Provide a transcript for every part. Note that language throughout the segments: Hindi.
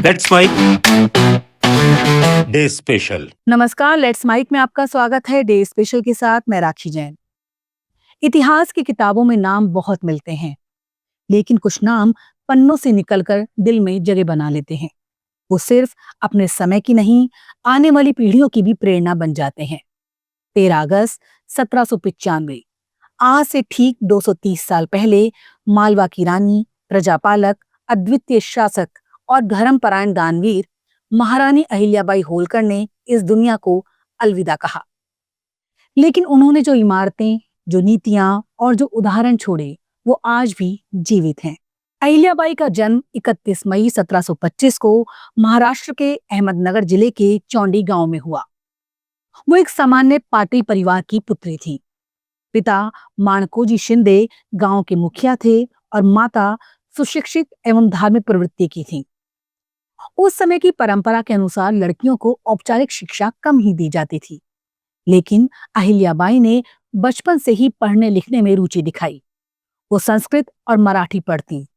Let's mic day special. नमस्कार, लेट्स माइक में आपका स्वागत है। डे स्पेशल के साथ मैं राखी जैन। इतिहास की किताबों में नाम बहुत मिलते हैं, लेकिन कुछ नाम पन्नों से निकलकर दिल में जगह बना लेते हैं। वो सिर्फ अपने समय की नहीं, आने वाली पीढ़ियों की भी प्रेरणा बन जाते हैं। 13 अगस्त 1795, आज से ठीक 230 साल पहले मालवा की रानी, प्रजापालक, अद्वितीय शासक और धर्मपरायण दानवीर महारानी अहिल्याबाई होलकर ने इस दुनिया को अलविदा कहा। लेकिन उन्होंने जो इमारतें, जो नीतियां और जो उदाहरण छोड़े, वो आज भी जीवित हैं। अहिल्याबाई का जन्म 31 मई 1725 को महाराष्ट्र के अहमदनगर जिले के चौंडी गांव में हुआ। वो एक सामान्य पाटी परिवार की पुत्री थी। पिता माणकोजी शिंदे गांव के मुखिया थे और माता सुशिक्षित एवं धार्मिक प्रवृत्ति की थी। उस समय की परंपरा के अनुसार लड़कियों को औपचारिक शिक्षा कम ही दी जाती थी, लेकिन अहिल्याबाई ने बचपन से ही पढ़ने लिखने में रुचि दिखाई। वो संस्कृत और मराठी पढ़ती,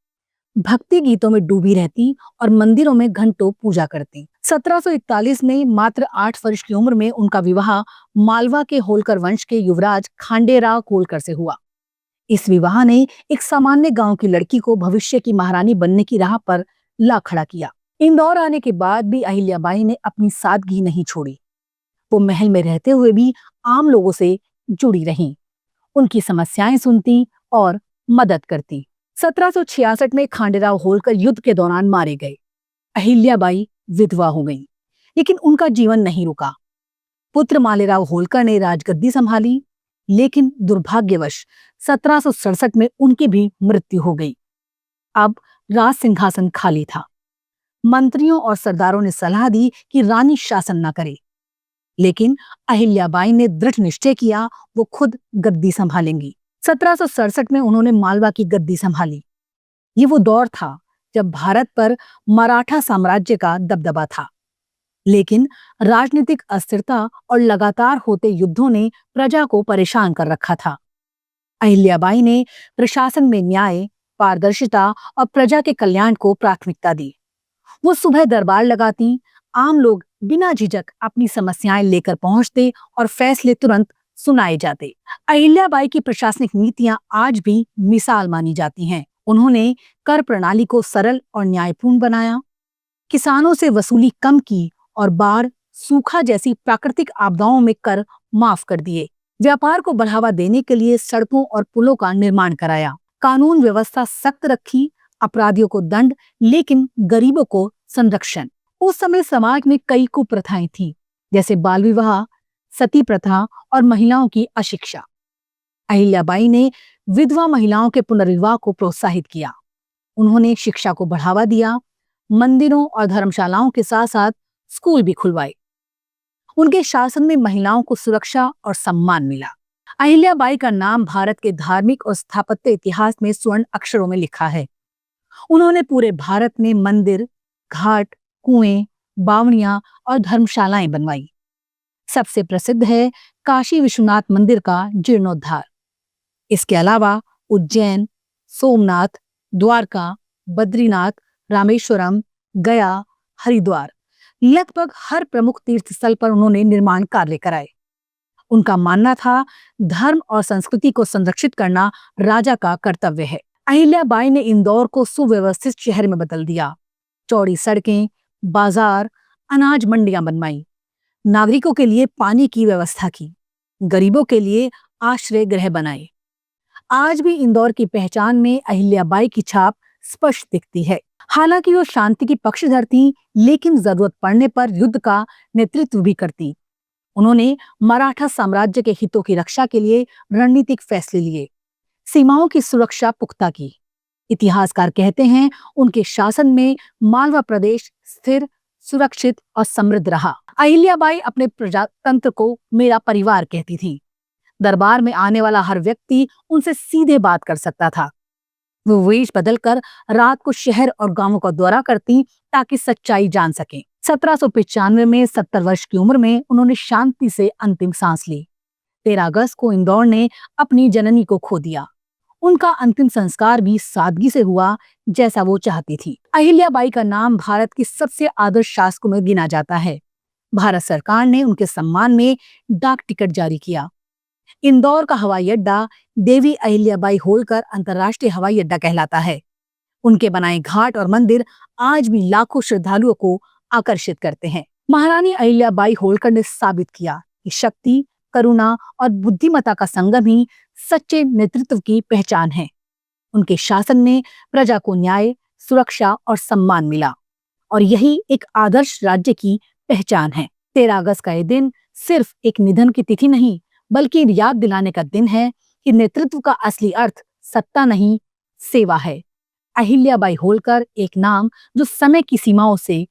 भक्ति गीतों में डूबी रहती और मंदिरों में घंटों पूजा करती। 1741 में मात्र 8 वर्ष की उम्र में उनका विवाह मालवा के होलकर वंश के युवराज खांडेराव होलकर से हुआ। इस विवाह ने एक सामान्य गांव की लड़की को भविष्य की महारानी बनने की राह पर ला खड़ा किया। इंदौर आने के बाद भी अहिल्याबाई ने अपनी सादगी नहीं छोड़ी। वो महल में रहते हुए भी आम लोगों से जुड़ी रहीं, उनकी समस्याएं सुनती और मदद करती। 1766 में खांडेराव होलकर युद्ध के दौरान मारे गए। अहिल्याबाई विधवा हो गईं, लेकिन उनका जीवन नहीं रुका। पुत्र मालेराव होलकर ने राजगद्दी संभाली, लेकिन दुर्भाग्यवश 1767 में उनकी भी मृत्यु हो गई। अब राज सिंहासन खाली था। मंत्रियों और सरदारों ने सलाह दी कि रानी शासन न करे, लेकिन अहिल्याबाई ने दृढ़ निश्चय किया वो खुद गद्दी संभालेंगी। 1767 में उन्होंने मालवा की गद्दी संभाली। ये वो दौर था जब भारत पर मराठा साम्राज्य का दबदबा था, लेकिन राजनीतिक अस्थिरता और लगातार होते युद्धों ने प्रजा को परेशान कर रखा था। अहिल्याबाई ने प्रशासन में न्याय, पारदर्शिता और प्रजा के कल्याण को प्राथमिकता दी। वो सुबह दरबार लगाती, आम लोग बिना झिझक अपनी समस्याएं लेकर पहुंचते और फैसले तुरंत सुनाए जाते। अहिल्याबाई की प्रशासनिक नीतियां आज भी मिसाल मानी जाती हैं। उन्होंने कर प्रणाली को सरल और न्यायपूर्ण बनाया, किसानों से वसूली कम की और बाढ़, सूखा जैसी प्राकृतिक आपदाओं में कर माफ कर दिए। व्यापार को बढ़ावा देने के लिए सड़कों और पुलों का निर्माण कराया। कानून व्यवस्था सख्त रखी, अपराधियों को दंड, लेकिन गरीबों को संरक्षण। उस समय समाज में कई कुप्रथाएं थीं, जैसे बाल विवाह, सती प्रथा और महिलाओं की अशिक्षा। अहिल्याबाई ने विधवा महिलाओं के पुनर्विवाह को प्रोत्साहित किया। उन्होंने शिक्षा को बढ़ावा दिया, मंदिरों और धर्मशालाओं के साथ साथ स्कूल भी खुलवाए। उनके शासन में महिलाओं को सुरक्षा और सम्मान मिला। अहिल्याबाई का नाम भारत के धार्मिक और स्थापत्य इतिहास में स्वर्ण अक्षरों में लिखा है। उन्होंने पूरे भारत में मंदिर, घाट, कुएं, बावड़ियां और धर्मशालाएं बनवाई। सबसे प्रसिद्ध है काशी विश्वनाथ मंदिर का जीर्णोद्धार। इसके अलावा उज्जैन, सोमनाथ, द्वारका, बद्रीनाथ, रामेश्वरम, गया, हरिद्वार, लगभग हर प्रमुख तीर्थ स्थल पर उन्होंने निर्माण कार्य कराए। उनका मानना था धर्म और संस्कृति को संरक्षित करना राजा का कर्तव्य है। अहिल्याबाई ने इंदौर को सुव्यवस्थित शहर में बदल दिया। चौड़ी सड़कें, बाजार, अनाज मंडियां बनवाई, नागरिकों के लिए पानी की व्यवस्था की, गरीबों के लिए आश्रय गृह बनाए। आज भी इंदौर की पहचान में अहिल्याबाई की छाप स्पष्ट दिखती है। हालांकि वो शांति की पक्षधर थी, लेकिन जरूरत पड़ने पर युद्ध का नेतृत्व भी करती। उन्होंने मराठा साम्राज्य के हितों की रक्षा के लिए रणनीतिक फैसले लिए, सीमाओं की सुरक्षा पुख्ता की। इतिहासकार कहते हैं उनके शासन में मालवा प्रदेश स्थिर, सुरक्षित और समृद्ध रहा। अहिल्याबाई अपने प्रजातंत्र को मेरा परिवार कहती थी। दरबार में आने वाला हर व्यक्ति उनसे सीधे बात कर सकता था। वो वेश बदलकर रात को शहर और गांवों का दौरा करती ताकि सच्चाई जान सकें। 1795 में 70 वर्ष की उम्र में उन्होंने शांति से अंतिम सांस ली। 13 अगस्त को इंदौर ने अपनी जननी को खो दिया। उनका अंतिम संस्कार भी सादगी से हुआ, जैसा वो चाहती थी। अहिल्याबाई का नाम भारत की सबसे आदर्श शासकों में गिना जाता है। भारत सरकार ने उनके सम्मान में डाक टिकट जारी किया। इंदौर का हवाई अड्डा देवी अहिल्याबाई होलकर अंतर्राष्ट्रीय हवाई अड्डा कहलाता है। उनके बनाए घाट और मंदिर आज भी लाखों श्रद्धालुओं को आकर्षित करते हैं। महारानी अहिल्याबाई होलकर ने साबित किया कि शक्ति, करुणा और बुद्धिमत्ता का संगम ही सच्चे नेतृत्व की पहचान है। उनके शासन में प्रजा को न्याय, सुरक्षा और सम्मान मिला, और यही एक आदर्श राज्य की पहचान है। 13 अगस्त का ये दिन सिर्फ एक निधन की तिथि नहीं, बल्कि याद दिलाने का दिन है कि नेतृत्व का असली अर्थ सत्ता नहीं, सेवा है। अहिल्याबाई होलकर एक नाम जो समय की सीमाओं से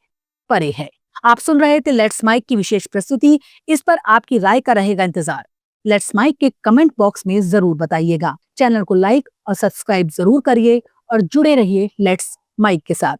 परे है। आप सुन रहे थे लेट्स माइक की विशेष प्रस्तुति। इस पर आपकी राय का रहेगा इंतजार। लेट्स माइक के कमेंट बॉक्स में जरूर बताइएगा। चैनल को लाइक और सब्सक्राइब जरूर करिए और जुड़े रहिए लेट्स माइक के साथ।